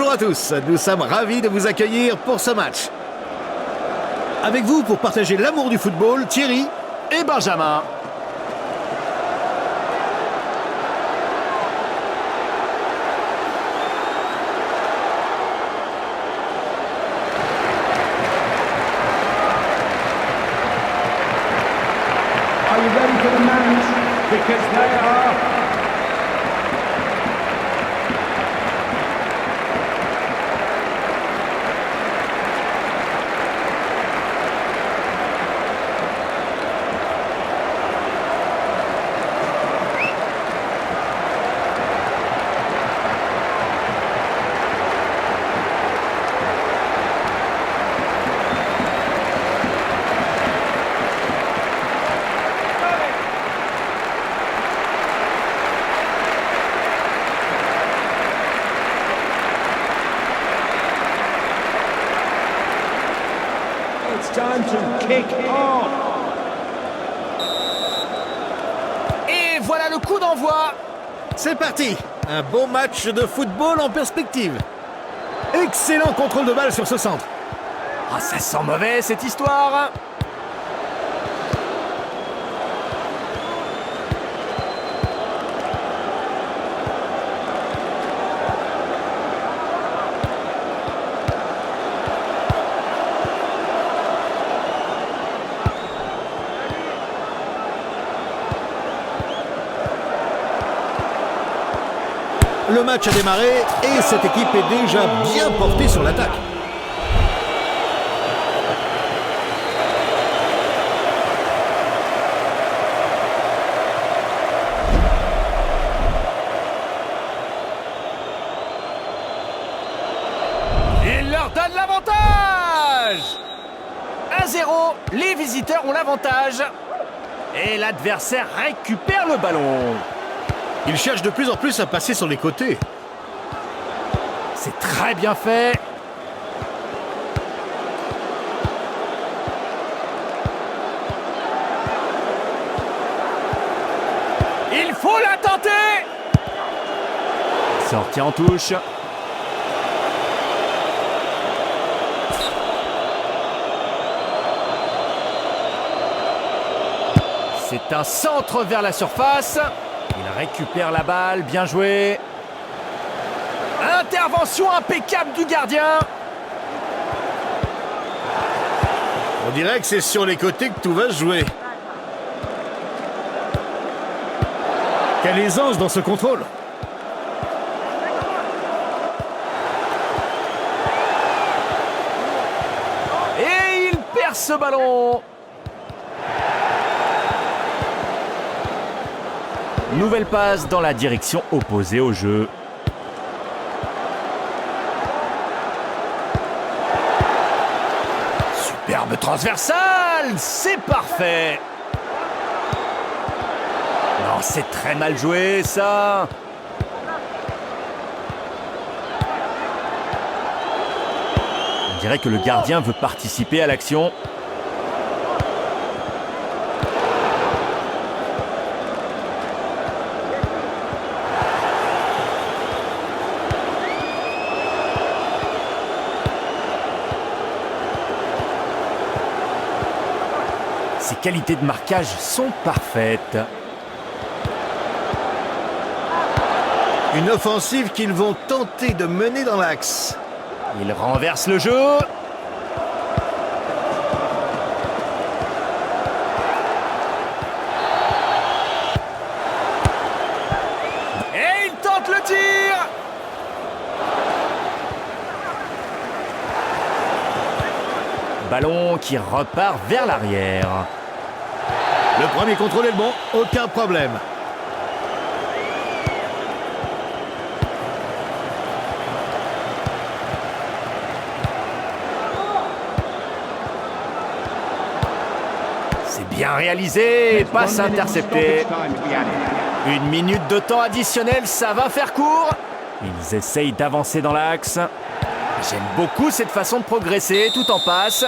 Bonjour à tous, nous sommes ravis de vous accueillir pour ce match. Avec vous pour partager l'amour du football, Thierry et Benjamin. Are you ready for the match? Because they are. It's time to kick off. Et voilà le coup d'envoi. C'est parti. Un beau match de football en perspective. Excellent contrôle de balle sur ce centre. Ah, ça sent mauvais cette histoire. Le match a démarré et cette équipe est déjà bien portée sur l'attaque. Il leur donne l'avantage. 1-0, les visiteurs ont l'avantage. Et l'adversaire récupère le ballon. Il cherche de plus en plus à passer sur les côtés. C'est très bien fait. Il faut la tenter. Sortie en touche. C'est un centre vers la surface. Il récupère la balle, bien joué. Intervention impeccable du gardien. On dirait que c'est sur les côtés que tout va se jouer. Quelle aisance dans ce contrôle. Et il perd ce ballon. Nouvelle passe dans la direction opposée au jeu. Superbe transversale, c'est parfait. Non, c'est très mal joué ça. On dirait que le gardien veut participer à l'action. Ses qualités de marquage sont parfaites. Une offensive qu'ils vont tenter de mener dans l'axe. Il renverse le jeu. Et il tente le tir. Ballon qui repart vers l'arrière. Le premier contrôle est le bon, aucun problème. C'est bien réalisé, passe interceptée. 1 minute de temps additionnel, ça va faire court. Ils essayent d'avancer dans l'axe. J'aime beaucoup cette façon de progresser tout en passe.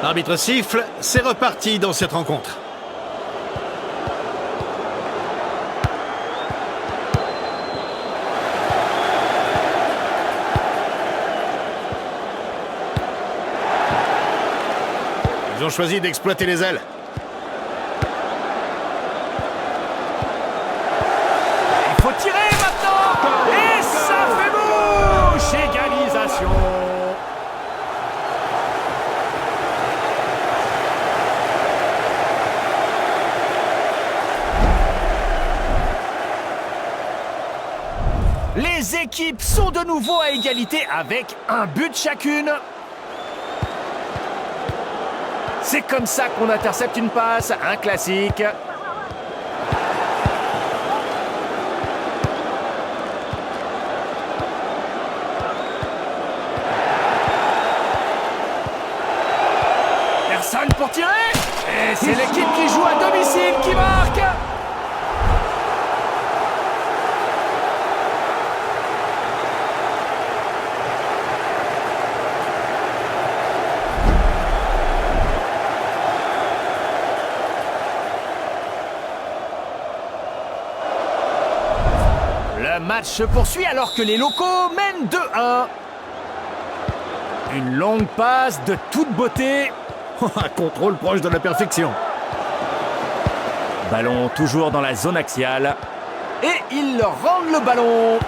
L'arbitre siffle, c'est reparti dans cette rencontre. Ils ont choisi d'exploiter les ailes. Il faut tirer maintenant. Et ça fait bouche. Égalisation. Les équipes sont de nouveau à égalité avec un but chacune. C'est comme ça qu'on intercepte une passe, un classique. Personne pour tirer. Et c'est l'équipe qui joue à domicile qui marque. Le match se poursuit alors que les locaux mènent 2-1. Une longue passe de toute beauté. Un contrôle proche de la perfection. Ballon toujours dans la zone axiale. Et ils leur rendent le ballon.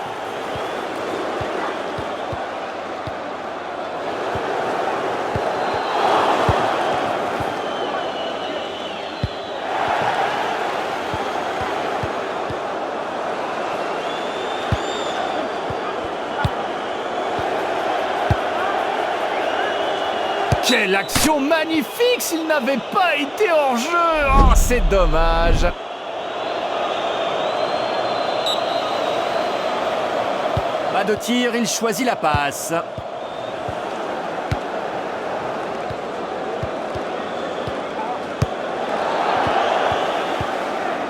Quelle action magnifique s'il n'avait pas été hors jeu. Oh, c'est dommage. Pas de tir, il choisit la passe.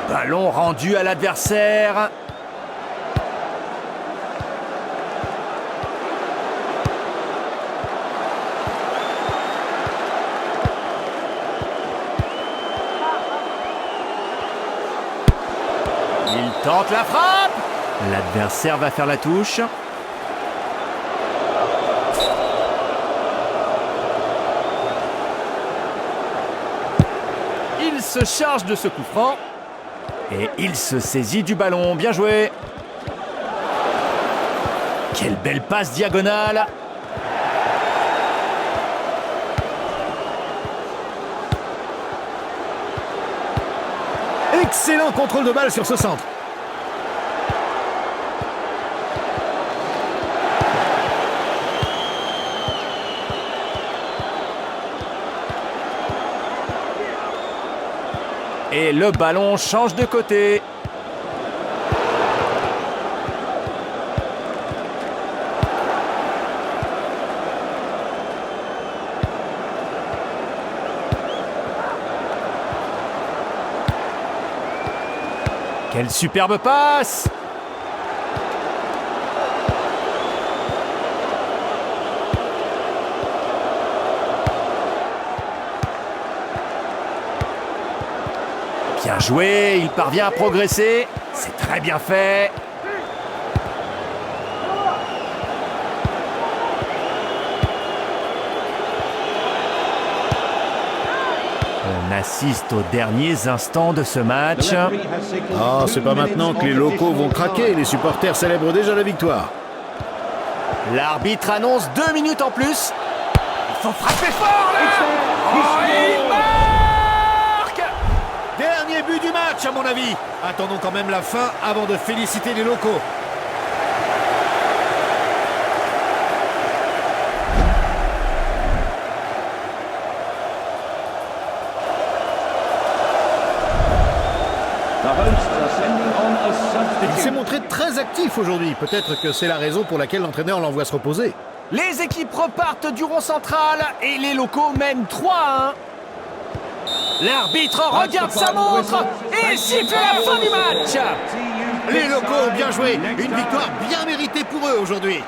Ballon rendu à l'adversaire. Il tente la frappe. L'adversaire va faire la touche. Il se charge de ce coup franc. Et il se saisit du ballon. Bien joué. Quelle belle passe diagonale. Excellent contrôle de balle sur ce centre. Et le ballon change de côté. Quelle superbe passe! Bien joué, il parvient à progresser. C'est très bien fait. On assiste aux derniers instants de ce match. Ah, c'est pas maintenant que les locaux vont craquer. Les supporters célèbrent déjà la victoire. L'arbitre annonce 2 minutes en plus. Il faut frapper fort là. Oh, il marque! Dernier but du match à mon avis. Attendons quand même la fin avant de féliciter les locaux. Il s'est montré très actif aujourd'hui. Peut-être que c'est la raison pour laquelle l'entraîneur l'envoie se reposer. Les équipes repartent du rond central et les locaux mènent 3-1. L'arbitre regarde sa montre et siffle la fin du match. Les locaux ont bien joué. Une victoire bien méritée pour eux aujourd'hui.